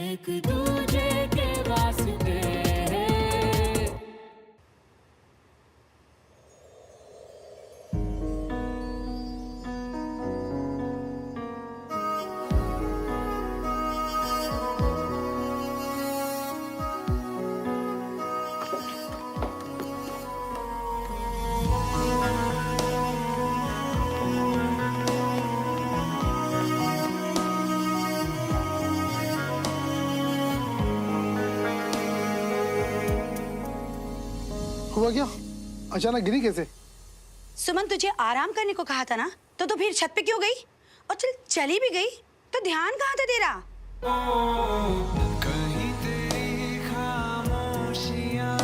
एक दूजे के वास्ते। हुआ क्या? अचानक गिरी कैसे? सुमन, तुझे आराम करने को कहा था ना, तो फिर छत पे क्यों गई? और चली भी गई तो ध्यान कहाँ था तेरा? कहीं तेरी खामोशियां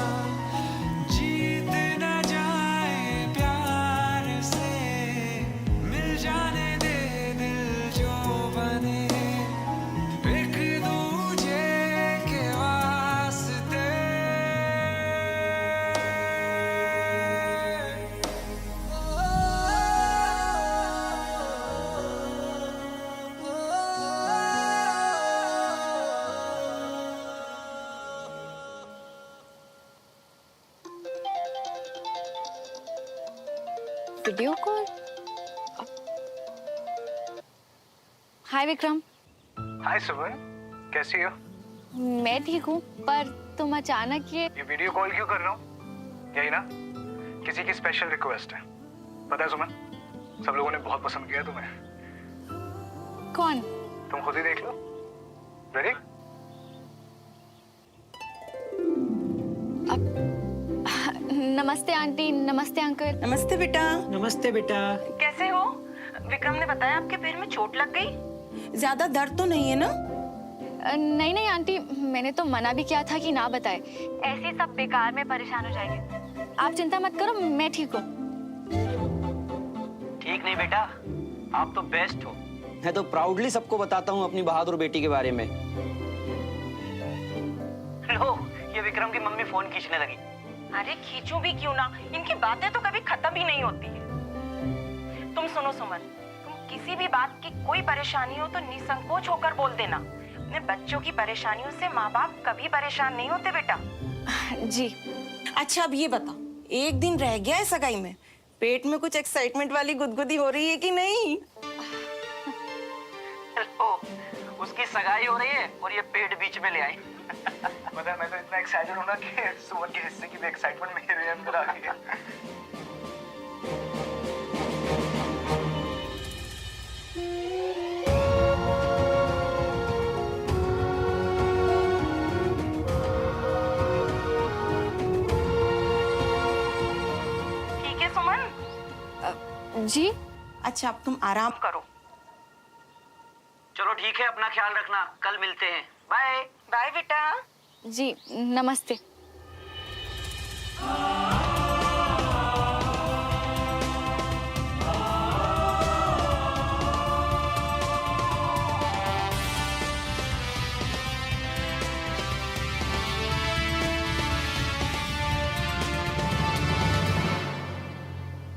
जीत न जाए प्यार से, मिल जाने दे दिल जो बने एक दूजे के वास्ते। Video call. Hi Vikram. Hi Suman, कैसी हो? मैं ठीक हूँ, पर तुम अचानक ये वीडियो कॉल क्यों कर रहा हूँ? यही ना, किसी की स्पेशल रिक्वेस्ट है। पता है सुमन, सब लोगों ने बहुत पसंद किया तुम्हें। कौन? तुम खुद ही देख लो। रेडी? नमस्ते आंटी, नमस्ते अंकल। नमस्ते बेटा। नमस्ते बेटा। कैसे हो? विक्रम ने बताया आपके पैर में चोट लग गई। ज्यादा दर्द तो नहीं है ना? नहीं नहीं आंटी, मैंने तो मना भी किया था कि ना बताए, ऐसे सब बेकार में परेशान हो जाएंगे। आप चिंता मत करो, मैं ठीक हूँ। ठीक नहीं बेटा, आप तो बेस्ट हो। मैं तो प्राउडली सबको बताता हूँ अपनी बहादुर बेटी के बारे में। लो, ये विक्रम की मम्मी फोन खींचने लगी। अरे खींचूं भी क्यों ना, इनकी बातें तो कभी खत्म ही नहीं होती है। तुम सुनो सुमन, तुम किसी भी बात की कोई परेशानी हो तो निसंकोच होकर बोल देना। अपने बच्चों की परेशानियों से माँ बाप कभी परेशान नहीं होते बेटा। जी। अच्छा अब ये बता, एक दिन रह गया है सगाई में, पेट में कुछ एक्साइटमेंट वाली गुदगुदी हो रही है कि नहीं? लो, उसकी सगाई हो रही है और ये पेट बीच में ले आई। पता है, मैं तो इतना एक्साइटेड हूँ ना कि सुमन के हिस्से की भी एक्साइटमेंट मेरे अंदर आ गई है। ठीक है सुमन? जी। अच्छा अब तुम आराम करो। चलो ठीक है, अपना ख्याल रखना, कल मिलते हैं। बाय। बाय बेटा। जी नमस्ते।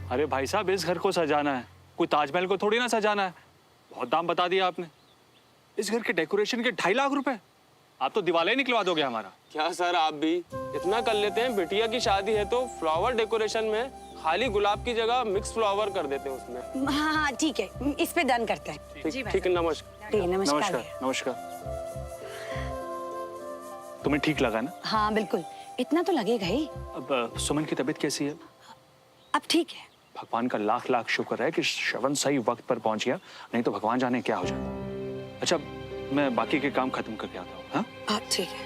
अरे भाई साहब, इस घर को सजाना है, कोई ताजमहल को थोड़ी ना सजाना है। बहुत दाम बता दिया आपने। इस घर के डेकोरेशन के 2.5 लाख रुपए, आप तो दिवाला ही निकलवा दोगे हमारा। क्या सर, आप भी इतना कर लेते हैं? बिटिया की शादी है तो फ्लावर डेकोरेशन में खाली गुलाब की जगह मिक्स फ्लावर कर देते हैं उसमें। हाँ हाँ ठीक है, इस पे डन करते हैं। ठीक है, नमस्कार। ठीक है, नमस्कार। नमस्कार नमस्कार। तुम्हें ठीक लगा ना? हाँ बिल्कुल, इतना तो लगेगा ही। अब सुमन की तबीयत कैसी है? अब ठीक है। भगवान का लाख लाख शुक्र है कि श्रवण सही वक्त पर पहुंच गया, नहीं तो भगवान जाने क्या हो जाता। अच्छा, मैं बाकी के काम खत्म करके आता हूँ। हाँ? हाँ ठीक है।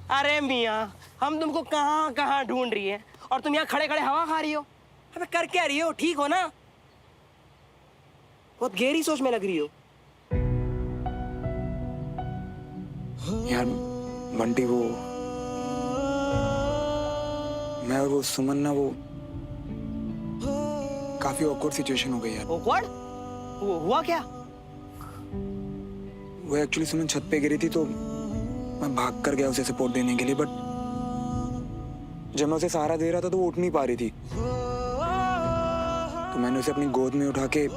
अरे मियाँ, हम तुमको कहाँ कहाँ ढूंढ रही है और तुम यहाँ खड़े खड़े हवा खा रही हो। अबे कर क्या रही हो? ठीक हो ना? बहुत गहरी सोच में लग रही हो। यार बंटी, वो मैं और वो सुमन ना, वो काफी ऑकवर्ड सिचुएशन हो गई यार। ऑकवर्ड? वो हुआ क्या? वो एक्चुअली सुमन छत पे गिरी थी तो मैं भाग कर गया उसे सपोर्ट देने के लिए, बट जब मैं उसे सहारा दे रहा था तो वो उठ नहीं पा रही थी, तो मैंने उसे अपनी गोद में उठा के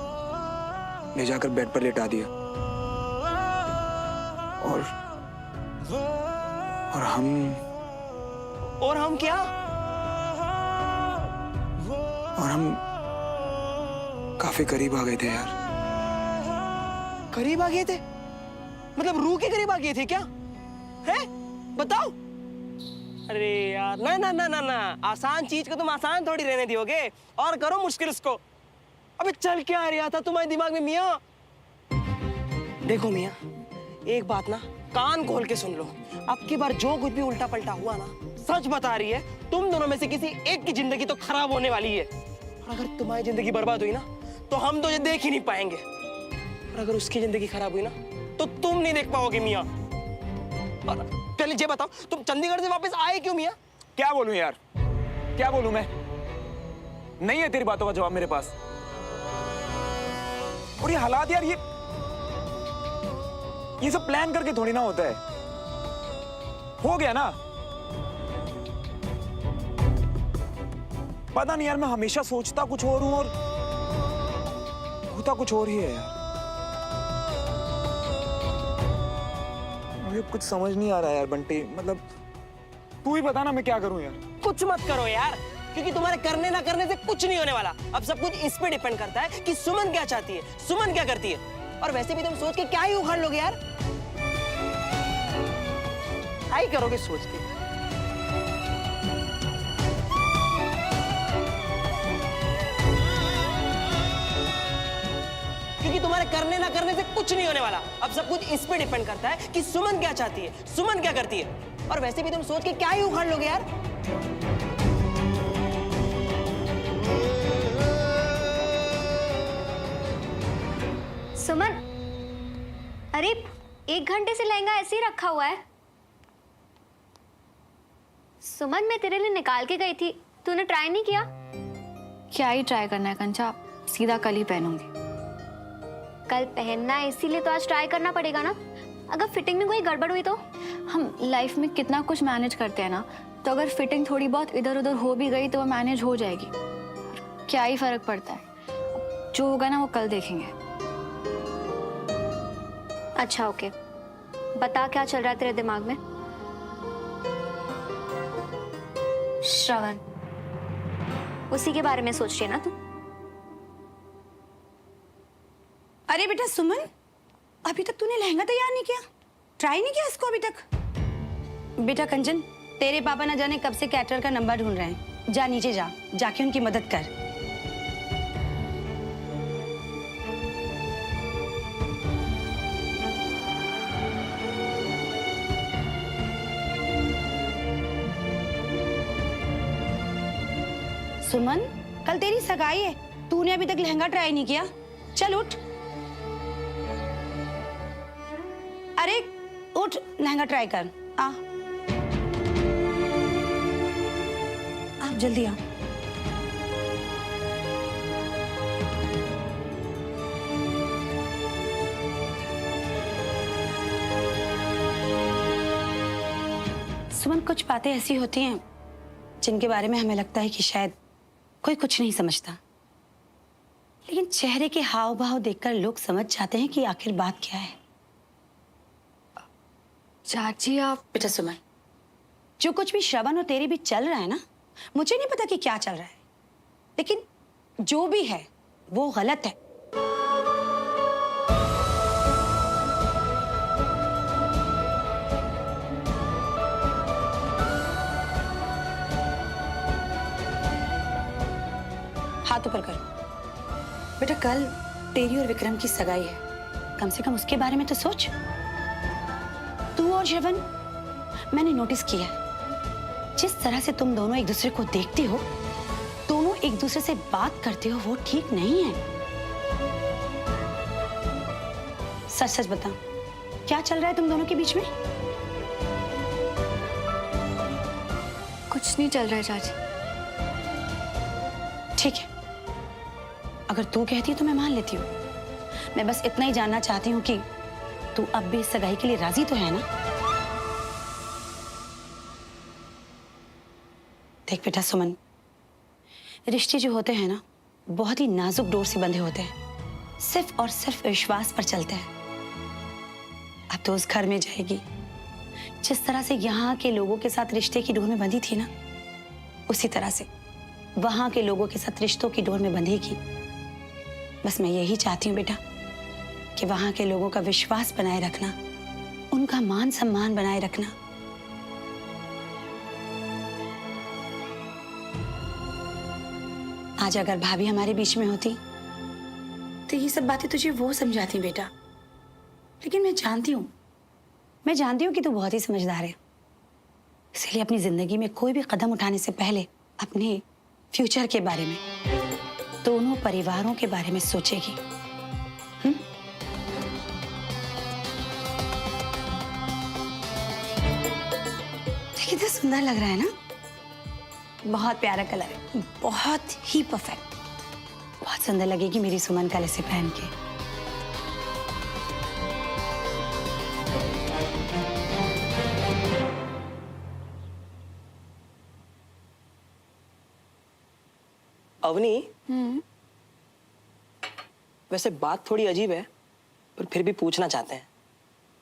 ले जाकर बेड पर लेटा दिया और हम क्या? और हम काफी करीब आ गए थे यार। करीब आ गए थे? मतलब रूह के करीब आ गए थे क्या? हैं? बताओ। अरे यार, ना ना ना ना ना, आसान चीज को तुम आसान थोड़ी रहने दियोगे और करो मुश्किल उसको। अबे चल क्या आ रहा था तुम्हारे दिमाग में मियाँ? देखो मियाँ, एक बात ना कान खोल के सुन लो, अब की बार जो कुछ भी उल्टा पलटा हुआ ना, सच बता रही है, तुम दोनों में से किसी एक की जिंदगी तो खराब होने वाली है। और अगर तुम्हारी जिंदगी बर्बाद हुई ना तो हम तो ये देख ही नहीं पाएंगे, और अगर उसकी जिंदगी खराब हुई ना तो तुम नहीं देख पाओगे मियाँ। और पहले ये बताओ, तुम चंडीगढ़ से वापस आए क्यों मियाँ? क्या बोलूं यार, क्या बोलूं मैं? नहीं है तेरी बातों का जवाब मेरे पास। और ये हालात यार, ये सब प्लान करके थोड़ी ना होता है। हो गया ना। पता नहीं यार, मैं हमेशा सोचता कुछ और हूं और होता कुछ और ही है यार। मुझे कुछ समझ नहीं आ रहा यार बंटी, मतलब तू ही बता ना मैं क्या करूं यार। कुछ मत करो यार, क्योंकि तुम्हारे करने ना करने से कुछ नहीं होने वाला। अब सब कुछ इस पे डिपेंड करता है कि सुमन क्या चाहती है, सुमन क्या करती है। और वैसे भी तुम सोच के क्या ही उखाड़ लोगे यार, क्या ही करोगे सोच के। क्योंकि तुम्हारे करने ना करने से कुछ नहीं होने वाला। अब सब कुछ इस पे डिपेंड करता है कि सुमन क्या चाहती है, सुमन क्या करती है। और वैसे भी तुम सोच के क्या ही उखाड़ लोगे यार। सुमन, अरे 1 घंटे से लहंगा ऐसे ही रखा हुआ है। सुमन, मैं तेरे लिए निकाल के गई थी, तूने ट्राई नहीं किया? क्या ही ट्राई करना है कंचा, सीधा कल ही पहनूंगी। कल पहनना है इसीलिए तो आज ट्राई करना पड़ेगा ना। अगर फिटिंग में कोई गड़बड़ हुई तो? हम लाइफ में कितना कुछ मैनेज करते हैं ना, तो अगर फिटिंग थोड़ी बहुत इधर उधर हो भी गई तो वो मैनेज हो जाएगी। क्या ही फर्क पड़ता है, जो होगा ना वो कल देखेंगे। अच्छा ओके, बता क्या चल रहा है तेरे दिमाग में? श्रवण, उसी के बारे में सोच रही है ना तू? अरे बेटा सुमन, अभी तक तूने लहंगा तैयार नहीं किया, ट्राई नहीं किया इसको अभी तक? बेटा कंचन, तेरे पापा ना जाने कब से कैटरर का नंबर ढूंढ रहे हैं। जा नीचे जा, जाके उनकी मदद कर। सुमन, कल तेरी सगाई है, तूने अभी तक लहंगा ट्राई नहीं किया। चल उठ, अरे उठ, लहंगा ट्राई कर। आप जल्दी आओ। सुमन, कुछ बातें ऐसी होती हैं जिनके बारे में हमें लगता है कि शायद कोई कुछ नहीं समझता, लेकिन चेहरे के हाव भाव देखकर लोग समझ जाते हैं कि आखिर बात क्या है। चाची आप। बेटा सुमन, जो कुछ भी श्रवण और तेरे बीच चल रहा है ना, मुझे नहीं पता कि क्या चल रहा है, लेकिन जो भी है वो गलत है। हाथ ऊपर कर। बेटा कल तेरी और विक्रम की सगाई है, कम से कम उसके बारे में तो सोच। तू और श्रवण, मैंने नोटिस किया है, जिस तरह से तुम दोनों एक दूसरे को देखते हो, दोनों एक दूसरे से बात करते हो, वो ठीक नहीं है। सच सच बता, क्या चल रहा है तुम दोनों के बीच में? कुछ नहीं चल रहा है चाची। ठीक है, अगर तू कहती है तो मैं मान लेती हूँ, मैं बस इतना ही जानना चाहती हूँ कि तू अब भी इस सगाई के लिए राजी तो है ना? देख बेटा सुमन, रिश्ते जो होते हैं ना बहुत ही नाजुक डोर से बंधे होते हैं, सिर्फ और सिर्फ विश्वास पर चलते हैं। अब तो उस घर में जाएगी जिस तरह से यहाँ के लोगों के साथ रिश्ते की डोर में बंधी थी ना, उसी तरह से वहां के लोगों के साथ रिश्तों की डोर में बंधेगी। बस मैं यही चाहती हूँ बेटा कि वहां के लोगों का विश्वास बनाए रखना, उनका मान सम्मान बनाए रखना। आज अगर भाभी हमारे बीच में होती तो ये सब बातें तुझे वो समझाती बेटा, लेकिन मैं जानती हूँ कि तू बहुत ही समझदार है, इसलिए अपनी जिंदगी में कोई भी कदम उठाने से पहले अपने फ्यूचर के बारे में, दोनों परिवारों के बारे में सोचेगी। देखिए कितना सुंदर लग रहा है ना, बहुत प्यारा कलर है, बहुत ही परफेक्ट। बहुत सुंदर लगेगी मेरी सुमन कल इसे पहन के। अवनी, वैसे बात थोड़ी अजीब है पर फिर भी पूछना चाहते हैं,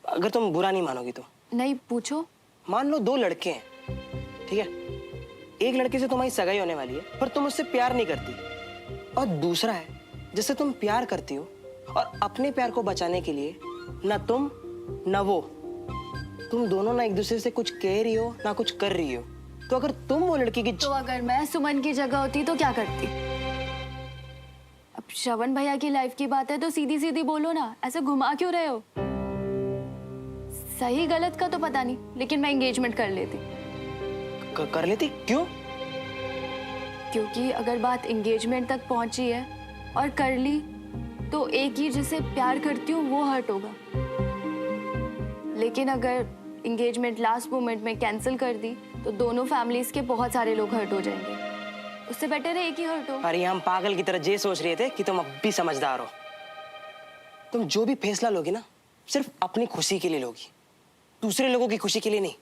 अगर तुम बुरा नहीं मानोगी तो। नहीं, पूछो। मान लो 2 लड़के हैं, ठीक है? एक लड़के से तुम्हारी सगाई होने वाली है पर तुम उससे प्यार नहीं करती, और दूसरा है जिससे तुम प्यार करती हो और अपने प्यार को बचाने के लिए ना तुम ना वो, तुम दोनों ना एक दूसरे से कुछ कह रही हो ना कुछ कर रही हो। तो अगर तुम वो लड़की की तो अगर मैं सुमन की जगह होती तो क्या करती? अब श्रवण भैया की लाइफ की बात है तो सीधी सीधी बोलो ना, ऐसे घुमा क्यों रहे हो? सही गलत का तो पता नहीं, लेकिन मैं एंगेजमेंट कर लेती। कर लेती? क्यों? क्योंकि अगर बात एंगेजमेंट तक पहुंची है और कर ली तो एक ही जिसे प्यार करती हूँ वो हर्ट होगा, लेकिन अगर एंगेजमेंट लास्ट मोमेंट में कैंसिल कर दी तो दोनों फैमिलीज के बहुत सारे लोग हर्ट हो जाएंगे। उससे बेटर है एक ही हर्ट हो। अरे हम पागल की तरह ये सोच रहे थे कि तुम अब भी समझदार हो। तुम जो भी फैसला लोगी ना सिर्फ अपनी खुशी के लिए लोगी, दूसरे लोगों की खुशी के लिए नहीं।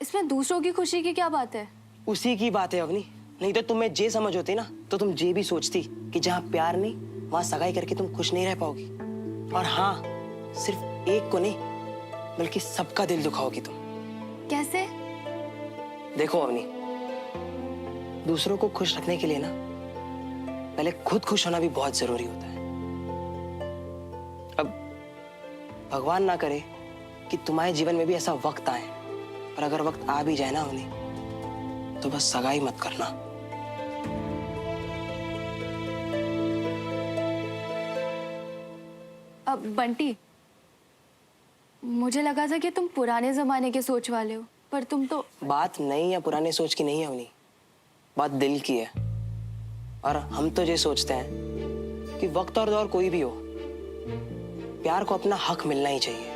इसमें दूसरों की खुशी की क्या बात है? उसी की बात है अवनी, नहीं तो तुम्हें जे समझ होती ना तो तुम जे भी सोचती कि जहाँ प्यार नहीं वहां सगाई करके तुम खुश नहीं रह पाओगी। और हाँ, सिर्फ एक को नहीं बल्कि सबका दिल दुखाओगी तुम। कैसे? देखो अवनी, दूसरों को खुश रखने के लिए ना पहले खुद खुश होना भी बहुत जरूरी होता है। अब भगवान ना करे कि तुम्हारे जीवन में भी ऐसा वक्त आए, और अगर वक्त आ भी जाए ना अवनी तो बस सगाई मत करना। अब बंटी, मुझे लगा था कि तुम पुराने जमाने के सोच वाले हो, पर तुम तो। बात नई या पुराने सोच की नहीं है अवनी, बात दिल की है। और हम तो ये सोचते हैं कि वक्त और दौर कोई भी हो, प्यार को अपना हक मिलना ही चाहिए।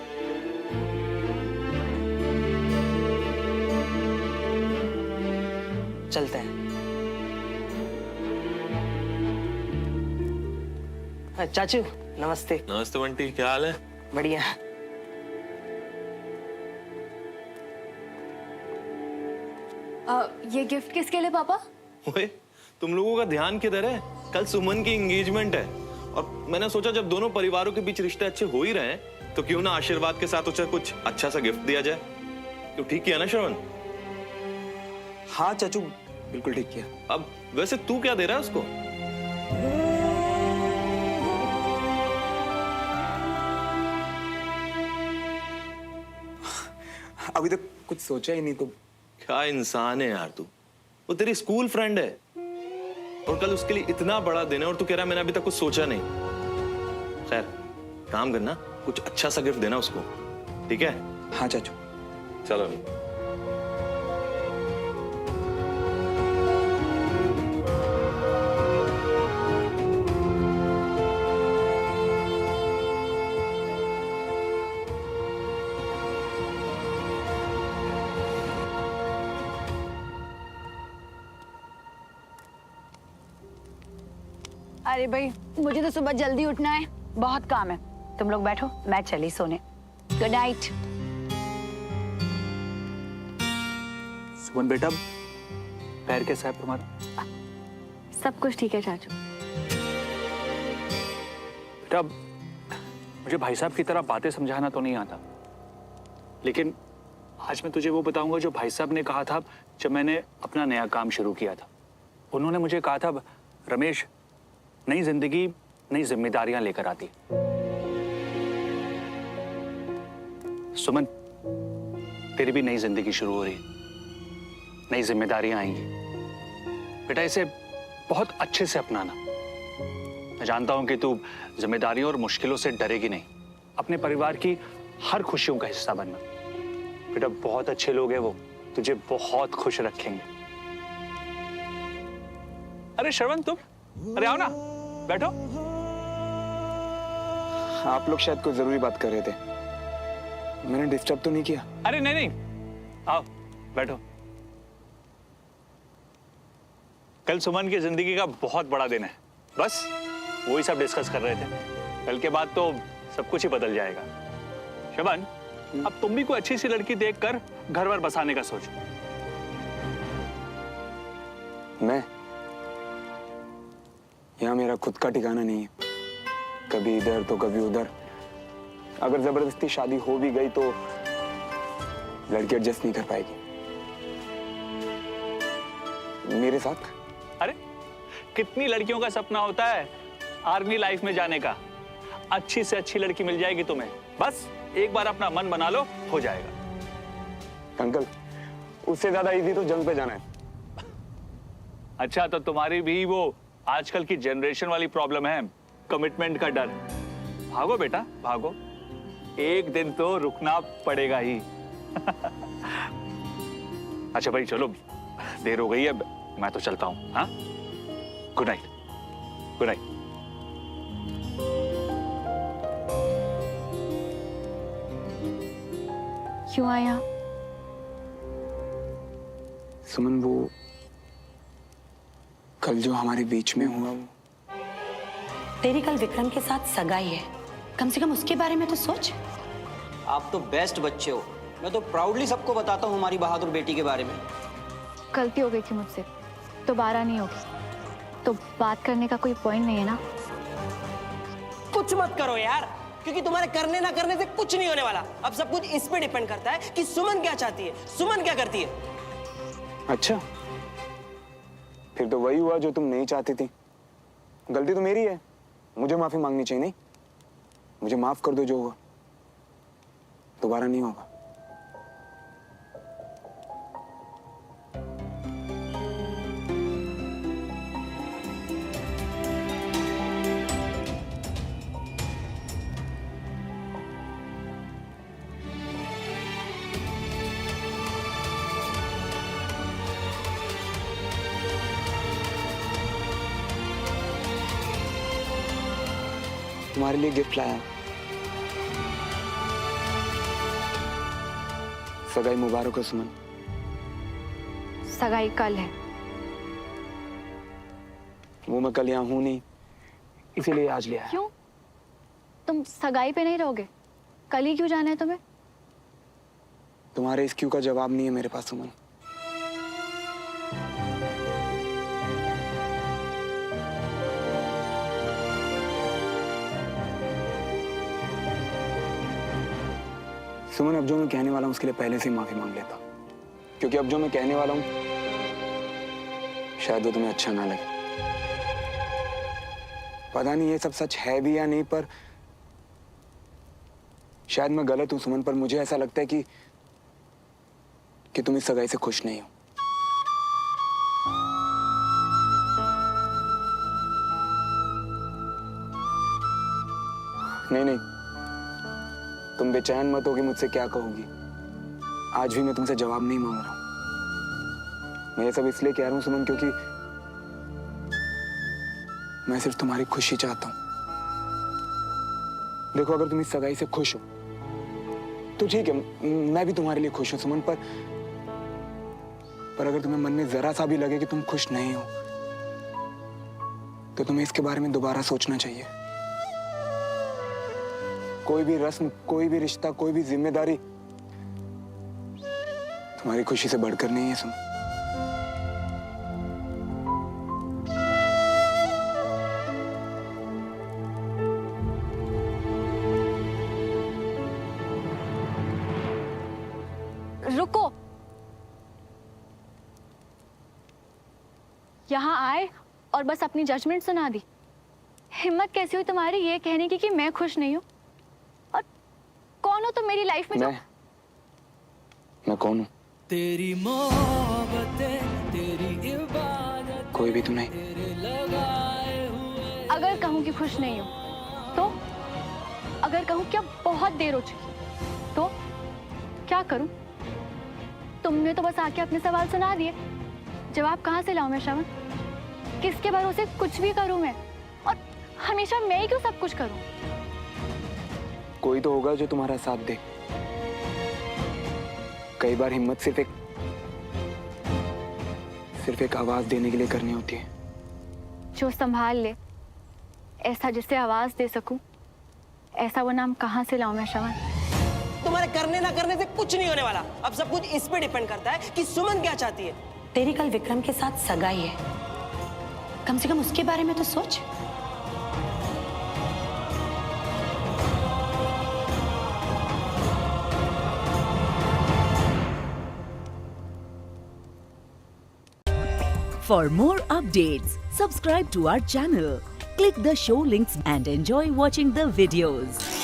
चलते हैं। चाचू नमस्ते। नमस्ते बंटी, क्या हाल है? बढ़िया। ये गिफ्ट किसके लिए पापा? ओए, तुम लोगों का ध्यान किधर है? कल सुमन की एंगेजमेंट है और मैंने सोचा जब दोनों परिवारों के बीच रिश्ते अच्छे हो ही रहे हैं तो क्यों ना आशीर्वाद के साथ उसे कुछ अच्छा सा गिफ्ट दिया जाए। क्यों, ठीक किया ना श्रवण? हाँ चाचू, बिल्कुल ठीक किया। अब वैसे तू क्या दे रहा है उसको? अभी तक कुछ सोचा ही नहीं। तो क्या इंसान है यार तू, वो तेरी स्कूल फ्रेंड है और कल उसके लिए इतना बड़ा दिन है और तू कह रहा मैंने अभी तक कुछ सोचा नहीं। खैर, काम करना, कुछ अच्छा सा गिफ्ट देना उसको, ठीक है? हाँ चाचू। चलो। अरे भाई, मुझे तो सुबह जल्दी उठना है, बहुत काम है, तुम लोग बैठो, मैं चली सोने। Good night. सुमन बेटा, पैर कैसा है तुम्हारा? सब कुछ ठीक है चाचू। बेटा, मुझे भाई साहब की तरह बातें समझाना तो नहीं आता, लेकिन आज मैं तुझे वो बताऊंगा जो भाई साहब ने कहा था जब मैंने अपना नया काम शुरू किया था। उन्होंने मुझे कहा था, रमेश, नई जिंदगी नई जिम्मेदारियां लेकर आती। सुमन, तेरी भी नई जिंदगी शुरू हो रही है, नई जिम्मेदारियां आएंगी। बेटा, इसे बहुत अच्छे से अपनाना। मैं जानता हूं कि तू जिम्मेदारियों और मुश्किलों से डरेगी नहीं। अपने परिवार की हर खुशियों का हिस्सा बनना। बेटा, बहुत अच्छे लोग हैं वो, तुझे बहुत खुश रखेंगे। अरे श्रवण, तुम अरे आओ ना, बैठो। आप लोग शायद कोई जरूरी बात कर रहे थे, मैंने डिस्टर्ब तो नहीं किया? अरे नहीं नहीं, आओ बैठो। कल सुमन की जिंदगी का बहुत बड़ा दिन है, बस वही सब डिस्कस कर रहे थे। कल के बाद तो सब कुछ ही बदल जाएगा। शबन, अब तुम भी कोई अच्छी सी लड़की देखकर घर वर बसाने का सोचो। मैं? यहाँ मेरा खुद का ठिकाना नहीं है, कभी इधर तो कभी उधर। अगर जबरदस्ती शादी हो भी गई तो लड़की एडजस्ट नहीं कर पाएगी मेरे साथ। अरे कितनी लड़कियों का सपना होता है आर्मी लाइफ में जाने का। अच्छी से अच्छी लड़की मिल जाएगी तुम्हें, बस एक बार अपना मन बना लो, हो जाएगा। अंकल, उससे ज्यादा इजी तो जंग पे जाना है। अच्छा, तो तुम्हारी भी वो आजकल की जनरेशन वाली प्रॉब्लम है, कमिटमेंट का डर। भागो बेटा भागो, एक दिन तो रुकना पड़ेगा ही। अच्छा भाई चलो, देर हो गई है, मैं तो चलता हूँ। हाँ, गुड नाइट। Good night. क्यों आया? सुमन, वो कल जो हमारे बीच में हुआ, वो तेरी कल विक्रम के साथ सगाई है, कम से कम उसके बारे में तो सोच। आप तो बेस्ट बच्चे हो, मैं तो प्राउडली सबको बताता हूँ हमारी बहादुर बेटी के बारे में। गलती हो गई थी मुझसे, दोबारा नहीं होगी। तो बात करने का कोई पॉइंट नहीं है ना? कुछ मत करो यार, क्योंकि तुम्हारे करने ना करने से कुछ नहीं होने वाला। अब सब कुछ इस पे डिपेंड करता है कि सुमन क्या चाहती है, सुमन क्या करती है। अच्छा, फिर तो वही हुआ जो तुम नहीं चाहती थी। गलती तो मेरी है, मुझे माफी मांगनी चाहिए। नहीं, मुझे माफ कर दो, जो हुआ दोबारा नहीं होगा। तुम्हारे लिए गिफ्ट लाया। सगाई मुबारक हो सुमन। सगाई कल है। वो मैं कल यहाँ हूं नहीं, इसीलिए आज ले आया। क्यों? तुम सगाई पे नहीं रहोगे? कल ही क्यों जाना है तुम्हें? तुम्हारे इस क्यों का जवाब नहीं है मेरे पास सुमन। सुमन, अब जो मैं कहने वाला हूं उसके लिए पहले से ही माफी मांग लेता, क्योंकि अब जो मैं कहने वाला हूं शायद वो तुम्हें अच्छा ना लगे। पता नहीं ये सब सच है भी या नहीं, पर शायद मैं गलत हूं सुमन, पर मुझे ऐसा लगता है कि तुम इस सगाई से खुश नहीं हो। नहीं नहीं, तुम बेचैन मत हो कि मुझसे क्या कहोगी। आज भी मैं तुमसे जवाब नहीं मांग रहा हूं। मैं ये सब इसलिए कह रहा हूं सुमन, क्योंकि मैं सिर्फ तुम्हारी खुशी चाहता हूं। देखो, अगर तुम इस सगाई से खुश हो तो ठीक है, मैं भी तुम्हारे लिए खुश हूं सुमन, पर अगर तुम्हें मन में जरा सा भी लगे कि तुम खुश नहीं हो तो तुम्हें इसके बारे में दोबारा सोचना चाहिए। कोई भी रस्म, कोई भी रिश्ता, कोई भी जिम्मेदारी तुम्हारी खुशी से बढ़कर नहीं है सुमन। रुको, यहाँ आए और बस अपनी जजमेंट सुना दी। हिम्मत कैसी हुई तुम्हारी ये कहने की कि मैं खुश नहीं हूँ? और कौन हो तुम मेरी लाइफ में? मैं कौन हूँ? तेरी मोहब्बतें, तेरी इबादत, कोई भी तो नहीं। लगाए हुए अगर कहूँ कि खुश नहीं हूँ तो? अगर कहूँ क्या बहुत देर हो चुकी तो क्या करूँ? तुमने तो बस आके अपने सवाल सुना दिए, जवाब कहाँ से लाऊं मैं श्रवण? किसके भरोसे कुछ भी करूं मैं? और हमेशा मैं ही क्यों सब कुछ करूं? कोई तो होगा जो तुम्हारा साथ दे। कई बार हिम्मत सिर्फ एक आवाज देने के लिए करनी होती है। जो संभाल ले, ऐसा जिसे आवाज दे सकूं, ऐसा वो नाम कहाँ से लाऊं मैं श्रवण? तुम्हारे करने ना करने से कुछ नहीं होने वाला। अब सब कुछ इस पे डिपेंड करता है कि सुमन क्या चाहती है। तेरी कल विक्रम के साथ सगाई है, कम से कम उसके बारे में तो सोच। For more updates, subscribe to our channel, click the show links and enjoy watching the videos.